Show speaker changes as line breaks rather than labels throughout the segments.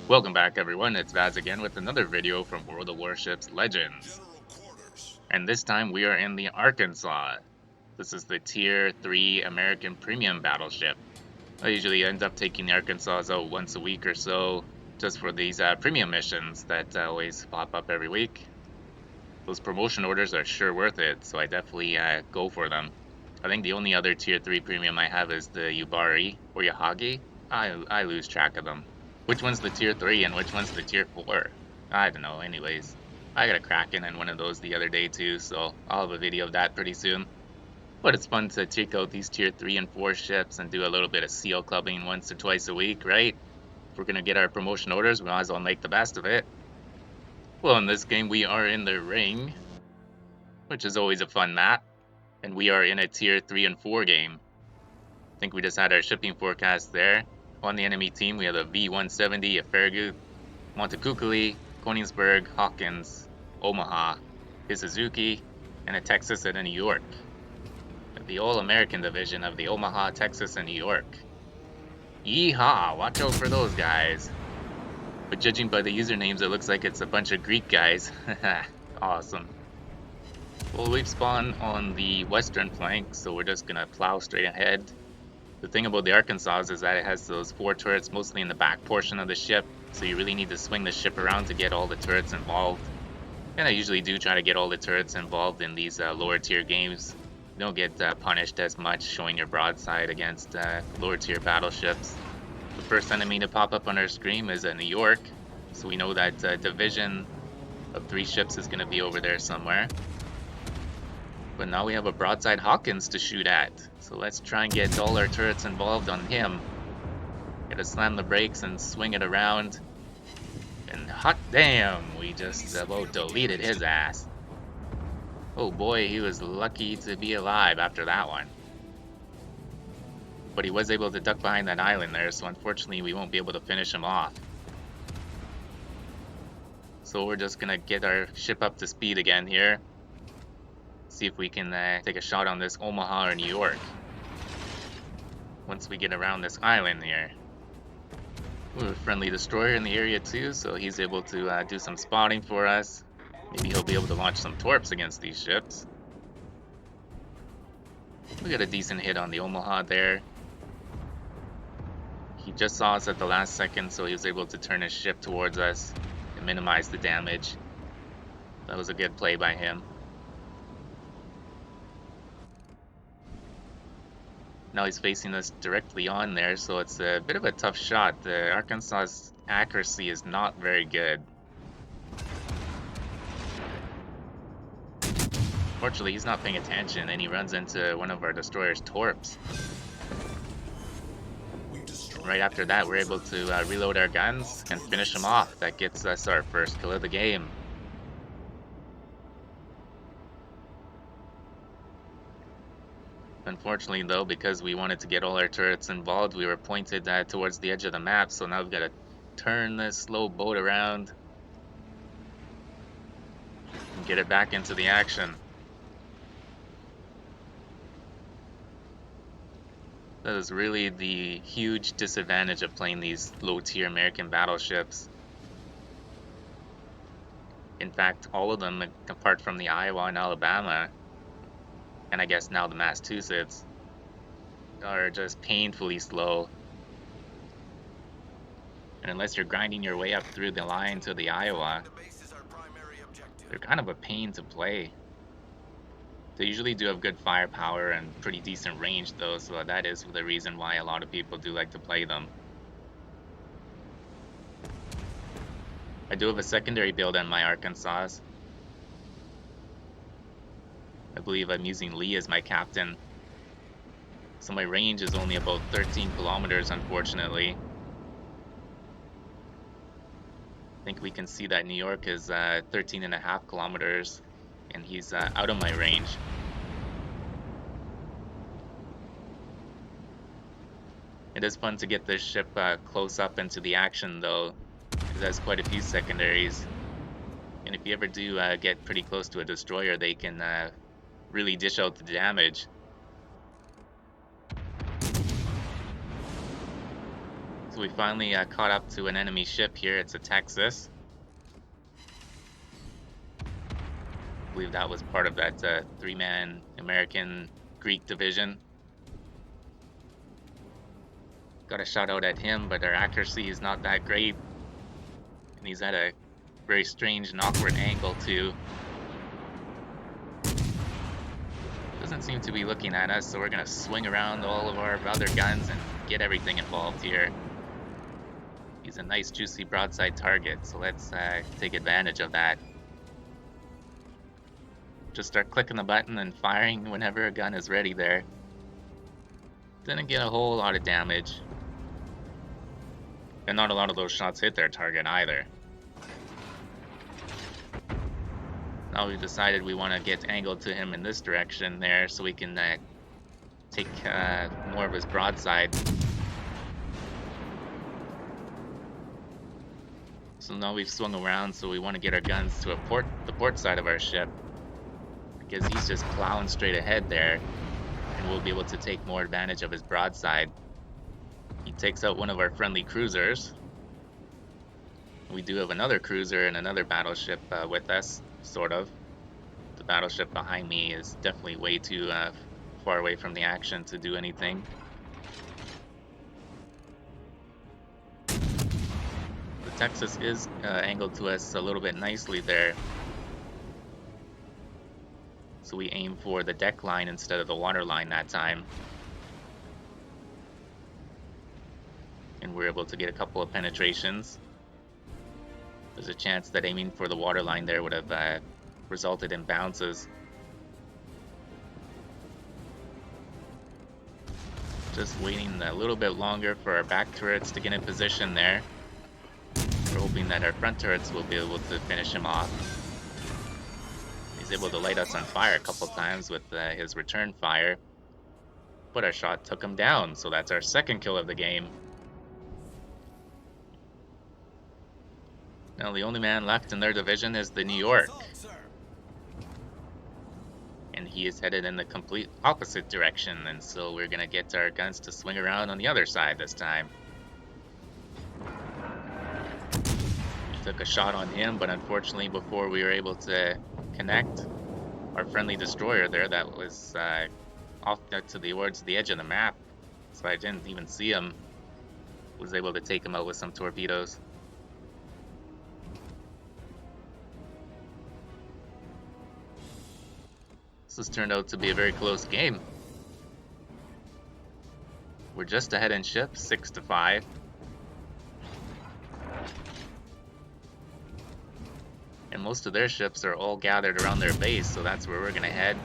Welcome back everyone, it's Vaz again with another video from World of Warships Legends. And this time we are in the Arkansas. This is the Tier 3 American Premium Battleship. I usually end up taking the Arkansas out once a week or so, just for these premium missions that always pop up every week. Those promotion orders are sure worth it, so I definitely go for them. I think the only other Tier 3 Premium I have is the Yubari or Yahagi. I lose track of them. Which one's the tier 3 and which one's the tier 4? I don't know, anyways. I got a Kraken and one of those the other day too, so I'll have a video of that pretty soon. But it's fun to check out these tier 3 and 4 ships and do a little bit of seal clubbing once or twice a week, right? If we're gonna get our promotion orders, we might as well make the best of it. Well, in this game we are in the ring, which is always a fun map, and we are in a tier 3 and 4 game. I think we just had our shipping forecast there. On the enemy team, we have a V-170, a Farragut, Montecukuli, Konigsberg, Hawkins, Omaha, a Suzuki, and a Texas and a New York. The All-American division of the Omaha, Texas, and New York. Yeehaw! Watch out for those guys. But judging by the usernames, it looks like it's a bunch of Greek guys. Awesome. Well, we've spawned on the western flank, so we're just gonna plow straight ahead. The thing about the Arkansas is that it has those 4 turrets mostly in the back portion of the ship, so you really need to swing the ship around to get all the turrets involved. And I usually do try to get all the turrets involved in these lower tier games. You don't get punished as much showing your broadside against lower tier battleships. The first enemy to pop up on our screen is New York, so we know that division of 3 ships is going to be over there somewhere. But now we have a broadside Hawkins to shoot at, so let's try and get all our turrets involved on him. Gotta slam the brakes and swing it around. And hot damn, we just about deleted his ass. Oh boy, he was lucky to be alive after that one. But he was able to duck behind that island there, so unfortunately we won't be able to finish him off. So we're just gonna get our ship up to speed again here. See if we can take a shot on this Omaha or New York once we get around this island here. We have a friendly destroyer in the area too, so he's able to do some spotting for us. Maybe he'll be able to launch some torps against these ships. We got a decent hit on the Omaha there. He just saw us at the last second, so he was able to turn his ship towards us and minimize the damage. That was a good play by him. Now he's facing us directly on there, so it's a bit of a tough shot. The Arkansas's accuracy is not very good. Fortunately, he's not paying attention, and he runs into one of our destroyer's torps. Right after that, we're able to reload our guns and finish him off. That gets us our first kill of the game. Unfortunately though, because we wanted to get all our turrets involved, we were pointed towards the edge of the map, so now we've got to turn this slow boat around and get it back into the action. That is really the huge disadvantage of playing these low-tier American battleships. In fact, all of them, apart from the Iowa and Alabama, and I guess now the Massachusetts, are just painfully slow. And unless you're grinding your way up through the line to the Iowa, they're kind of a pain to play. They usually do have good firepower and pretty decent range though, so that is the reason why a lot of people do like to play them. I do have a secondary build on my Arkansas. I believe I'm using Lee as my captain. So my range is only about 13 kilometers, unfortunately. I think we can see that New York is 13.5 kilometers, and he's out of my range. It is fun to get this ship close up into the action though, because it has quite a few secondaries. And if you ever do get pretty close to a destroyer, they can really dish out the damage. So we finally caught up to an enemy ship here. It's a Texas. I believe that was part of that three-man American Greek division. Got a shot out at him, but our accuracy is not that great. And he's at a very strange and awkward angle too. Doesn't seem to be looking at us, so we're gonna swing around all of our other guns and get everything involved here. He's a nice juicy broadside target, so let's take advantage of that. Just start clicking the button and firing whenever a gun is ready there. Didn't get a whole lot of damage. And not a lot of those shots hit their target either. Now we've decided we want to get angled to him in this direction there so we can take more of his broadside. So now we've swung around, so we want to get our guns to the port side of our ship, because he's just plowing straight ahead there, and we'll be able to take more advantage of his broadside. He takes out one of our friendly cruisers. We do have another cruiser and another battleship with us, sort of. The battleship behind me is definitely way too far away from the action to do anything. The Texas is angled to us a little bit nicely there. So we aim for the deck line instead of the water line that time. And we're able to get a couple of penetrations. There's a chance that aiming for the water line there would have resulted in bounces. Just waiting a little bit longer for our back turrets to get in position there. We're hoping that our front turrets will be able to finish him off. He's able to light us on fire a couple times with his return fire. But our shot took him down, so that's our second kill of the game. Now the only man left in their division is the New York. And he is headed in the complete opposite direction, and so we're gonna get our guns to swing around on the other side this time. We took a shot on him, but unfortunately before we were able to connect, our friendly destroyer there that was off towards the edge of the map, so I didn't even see him, was able to take him out with some torpedoes. This has turned out to be a very close game. We're just ahead in ships, 6-5. And most of their ships are all gathered around their base, so that's where we're gonna head.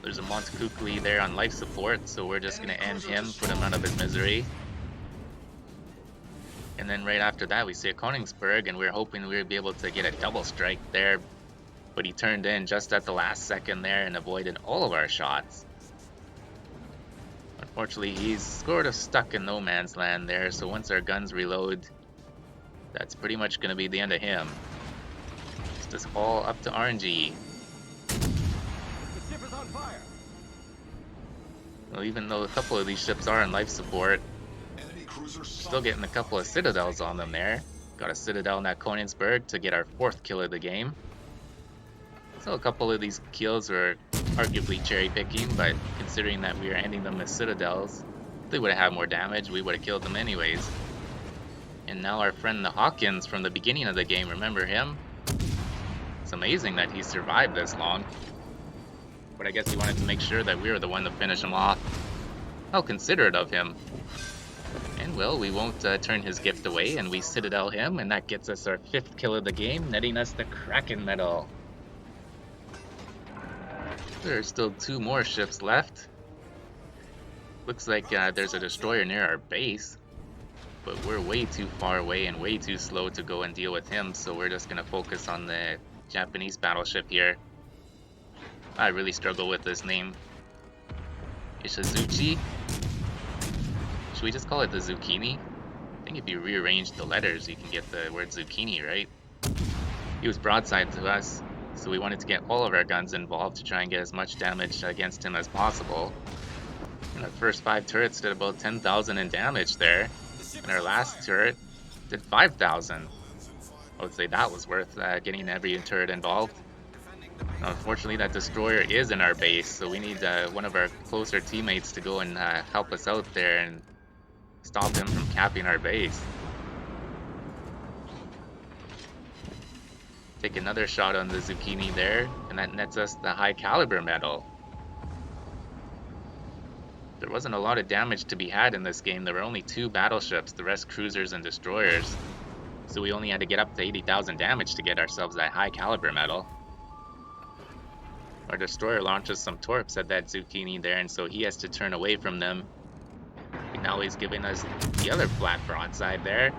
There's a Montecuccoli there on life support, so we're just gonna end him, put him out of his misery. And then right after that we see a Königsberg, and we're hoping we'd be able to get a double strike there, but he turned in just at the last second there and avoided all of our shots. Unfortunately, he's sort of stuck in no man's land there, so once our guns reload, that's pretty much going to be the end of him. It's just all up to RNG.
The ship is on fire.
Well, even though a couple of these ships are in life support, still getting a couple of citadels on them there. Got a citadel in that Königsberg to get our 4th kill of the game. So a couple of these kills were arguably cherry picking, but considering that we were ending them as citadels, if they would have had more damage, we would have killed them anyways. And now our friend the Hawkins from the beginning of the game, remember him? It's amazing that he survived this long. But I guess he wanted to make sure that we were the one to finish him off. How considerate of him. And well, we won't turn his gift away, and we citadel him, and that gets us our 5th kill of the game, netting us the Kraken medal. There are still 2 more ships left. Looks like there's a destroyer near our base, but we're way too far away and way too slow to go and deal with him, so we're just gonna focus on the Japanese battleship here. I really struggle with this name. Ishizuchi? Should we just call it the Zucchini? I think if you rearrange the letters, you can get the word zucchini, right? He was broadside to us, so we wanted to get all of our guns involved to try and get as much damage against him as possible. And Our first 5 turrets did about 10,000 in damage there, and our last turret did 5,000. I would say that was worth getting every turret involved. Now, unfortunately, that destroyer is in our base, so we need one of our closer teammates to go and help us out there and stop him from capping our base. Take another shot on the zucchini there, and that nets us the high caliber medal. There wasn't a lot of damage to be had in this game. There were only 2 battleships, the rest cruisers and destroyers. So we only had to get up to 80,000 damage to get ourselves that high caliber medal. Our destroyer launches some torps at that zucchini there, and so he has to turn away from them. And now he's giving us the other flat broadside there.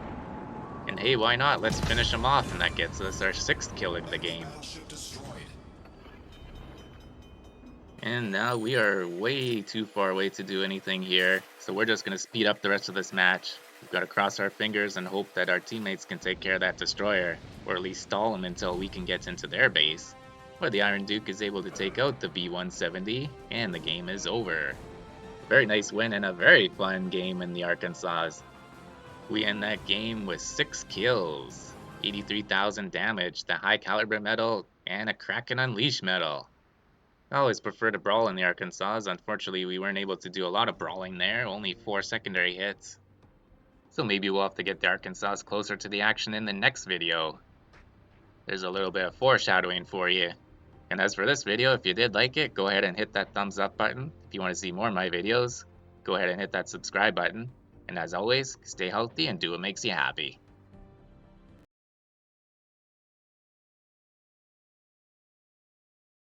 And hey, why not? Let's finish him off, and that gets us our 6th kill in the game. And now we are way too far away to do anything here, so we're just going to speed up the rest of this match. We've got to cross our fingers and hope that our teammates can take care of that destroyer, or at least stall him until we can get into their base. Where the Iron Duke is able to take out the V-170, and the game is over. Very nice win and a very fun game in the Arkansas. We end that game with 6 kills, 83,000 damage, the high caliber medal, and a Kraken Unleash medal. I always prefer to brawl in the Arkansas. Unfortunately, we weren't able to do a lot of brawling there, only 4 secondary hits. So maybe we'll have to get the Arkansas closer to the action in the next video. There's a little bit of foreshadowing for you. And as for this video, if you did like it, go ahead and hit that thumbs up button. If you want to see more of my videos, go ahead and hit that subscribe button. And as always, stay healthy and do what makes you happy.